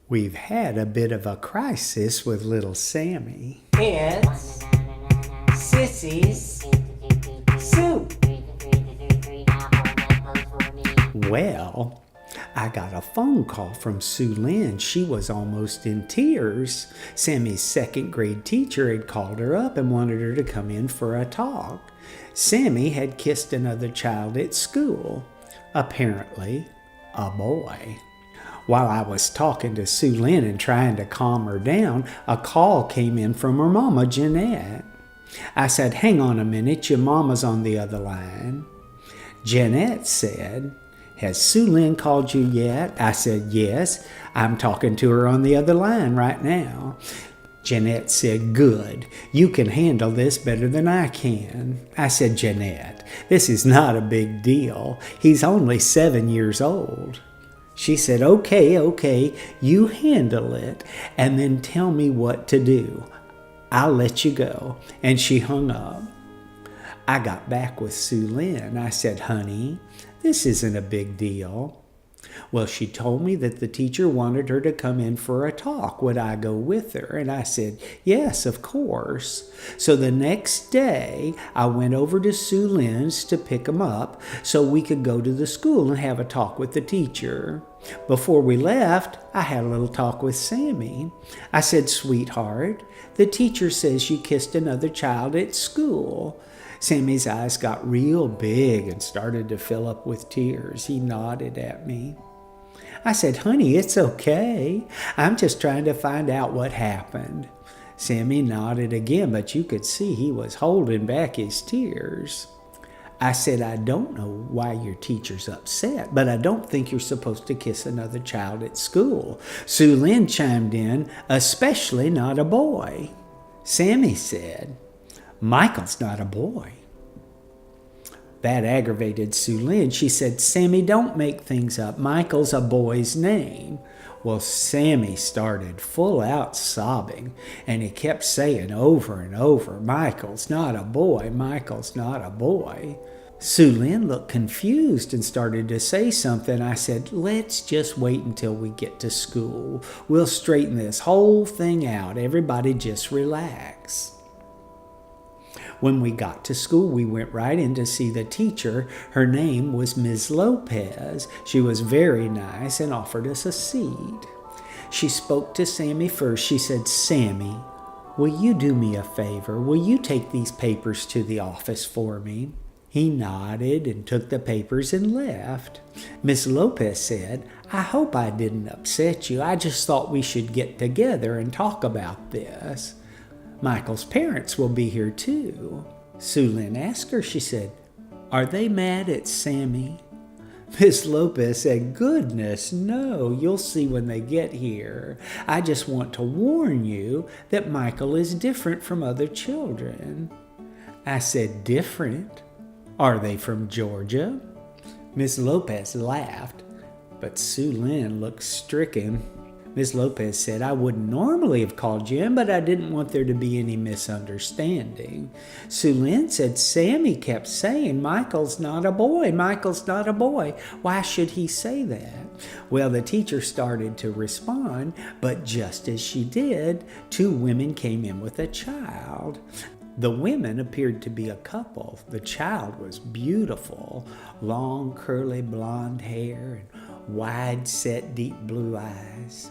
We've had a bit of a crisis with little Sammy. It's Sissy's soup. Well, I got a phone call from Sue Lynn. She was almost in tears. Sammy's second grade teacher had called her up and wanted her to come in for a talk. Sammy had kissed another child at school, apparently a boy. While I was talking to Sue Lynn and trying to calm her down, a call came in from her mama, Jeanette. I said, "Hang on a minute, your mama's on the other line." Jeanette said, "Has Sue Lynn called you yet?" I said, "Yes, I'm talking to her on the other line right now." Jeanette said, "Good. You can handle this better than I can." I said, "Jeanette, this is not a big deal. He's only 7 years old." She said, Okay, you handle it, and then tell me what to do. I'll let you go." And she hung up. I got back with Sue Lynn. I said, "Honey, this isn't a big deal." Well, she told me that the teacher wanted her to come in for a talk. Would I go with her? And I said, "Yes, of course." So the next day, I went over to Sue Lynn's to pick him up so we could go to the school and have a talk with the teacher. Before we left, I had a little talk with Sammy. I said, "Sweetheart, the teacher says you kissed another child at school." Sammy's eyes got real big and started to fill up with tears. He nodded at me. I said, "Honey, it's okay. I'm just trying to find out what happened." Sammy nodded again, but you could see he was holding back his tears. I said, "I don't know why your teacher's upset, but I don't think you're supposed to kiss another child at school." Sue Lynn chimed in, "Especially not a boy." Sammy said, "Michael's not a boy." That aggravated Sue Lynn. She said, "Sammy, don't make things up. Michael's a boy's name." Well, Sammy started full out sobbing, and he kept saying over and over, "Michael's not a boy. Michael's not a boy." Sue Lynn looked confused and started to say something. I said, "Let's just wait until we get to school. We'll straighten this whole thing out. Everybody just relax." When we got to school, we went right in to see the teacher. Her name was Ms. Lopez. She was very nice and offered us a seat. She spoke to Sammy first. She said, "Sammy, will you do me a favor? Will you take these papers to the office for me?" He nodded and took the papers and left. Miss Lopez said, "I hope I didn't upset you. I just thought we should get together and talk about this. Michael's parents will be here too." Sue Lynn asked her, she said, "Are they mad at Sammy?" Miss Lopez said, "Goodness, no, you'll see when they get here. I just want to warn you that Michael is different from other children." I said, "Different? Are they from Georgia?" Miss Lopez laughed, but Sue Lynn looked stricken. Miss Lopez said, "I wouldn't normally have called you in, but I didn't want there to be any misunderstanding." Sue Lynn said, "Sammy kept saying, 'Michael's not a boy, Michael's not a boy. Why should he say that?'" Well, the teacher started to respond, but just as she did, 2 women came in with a child. The women appeared to be a couple. The child was beautiful, long curly blonde hair and wide-set deep blue eyes.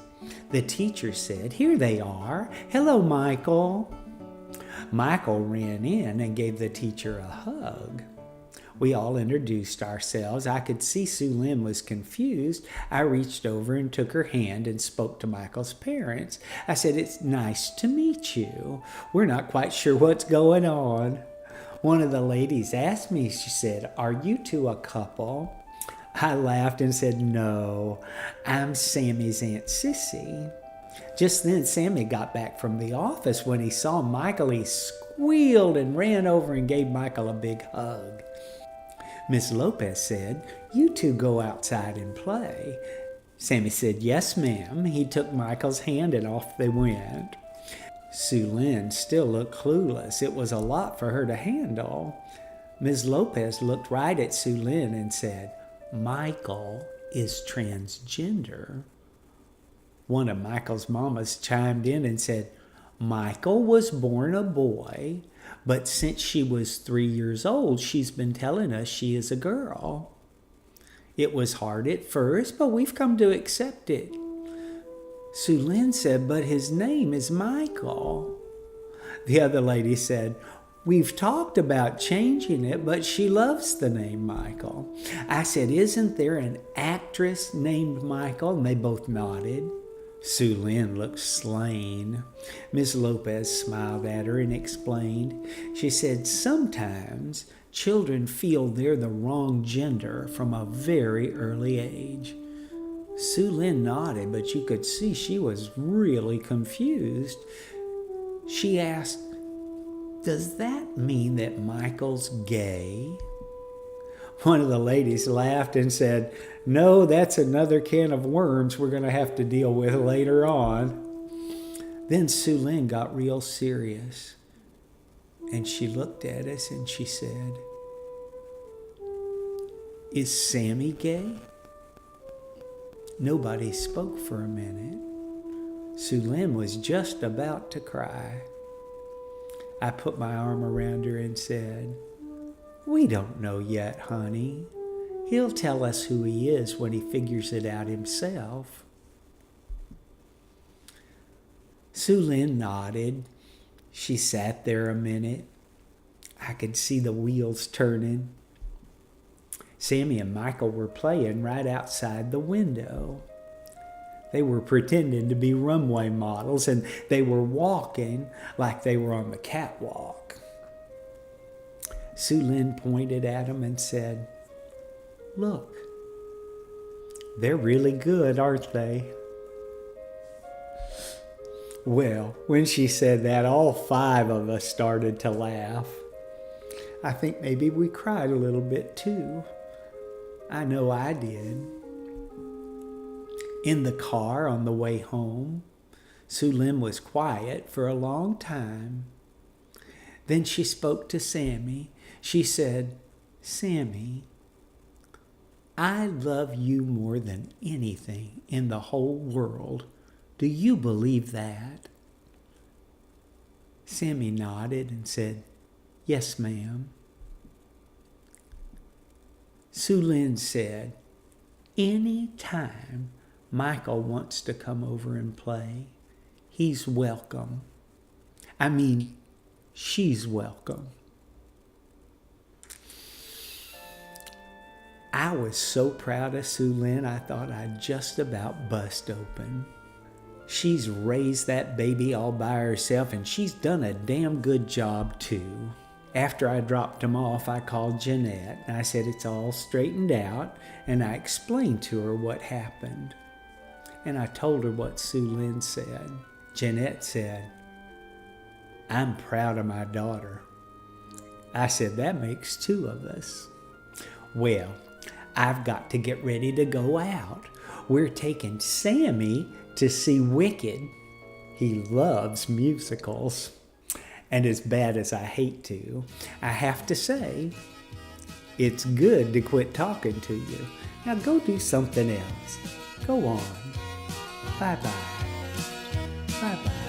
The teacher said, "Here they are. Hello, Michael." Michael ran in and gave the teacher a hug. We all introduced ourselves. I could see Sue Lynn was confused. I reached over and took her hand and spoke to Michael's parents. I said, "It's nice to meet you. We're not quite sure what's going on." One of the ladies asked me, she said, "Are you two a couple?" I laughed and said, "No, I'm Sammy's Aunt Sissy." Just then, Sammy got back from the office. When he saw Michael, he squealed and ran over and gave Michael a big hug. Miss Lopez said, "You two go outside and play." Sammy said, "Yes, ma'am." He took Michael's hand and off they went. Sue Lynn still looked clueless. It was a lot for her to handle. Ms. Lopez looked right at Sue Lynn and said, "Michael is transgender." One of Michael's mamas chimed in and said, Michael was born a boy, but since she was 3 years old, she's been telling us she is a girl. It was hard at first, but we've come to accept it. Sue Lynn said, but his name is Michael. The other lady said, we've talked about changing it, but she loves the name Michael. I said, isn't there an actress named Michael? And they both nodded. Sue Lynn looked slain. Miss Lopez smiled at her and explained. She said, sometimes children feel they're the wrong gender from a very early age. Sue Lynn nodded, but you could see she was really confused. She asked, does that mean that Michael's gay? One of the ladies laughed and said, no, that's another can of worms we're going to have to deal with later on. Then Sue Lynn got real serious, and she looked at us and she said, is Sammy gay? Nobody spoke for a minute. Sue Lynn was just about to cry. I put my arm around her and said, we don't know yet, honey. He'll tell us who he is when he figures it out himself. Sue Lynn nodded. She sat there a minute. I could see the wheels turning. Sammy and Michael were playing right outside the window. They were pretending to be runway models, and they were walking like they were on the catwalk. Sue Lynn pointed at them and said, look, they're really good, aren't they? Well, when she said that, all 5 of us started to laugh. I think maybe we cried a little bit too. I know I did. In the car on the way home, Sue Lynn was quiet for a long time. Then she spoke to Sammy. She said, Sammy, I love you more than anything in the whole world. Do you believe that? Sammy nodded and said, yes, ma'am. Sue Lynn said, any time Michael wants to come over and play, he's welcome. I mean, she's welcome. I was so proud of Sue Lynn, I thought I'd just about bust open. She's raised that baby all by herself, and she's done a damn good job too. After I dropped him off, I called Jeanette. I said it's all straightened out, and I explained to her what happened. And I told her what Sue Lynn said. Jeanette said, I'm proud of my daughter. I said, that makes 2 of us. Well, I've got to get ready to go out. We're taking Sammy to see Wicked. He loves musicals. And as bad as I hate to, I have to say, it's good to quit talking to you. Now go do something else. Go on. Bye-bye. Bye-bye.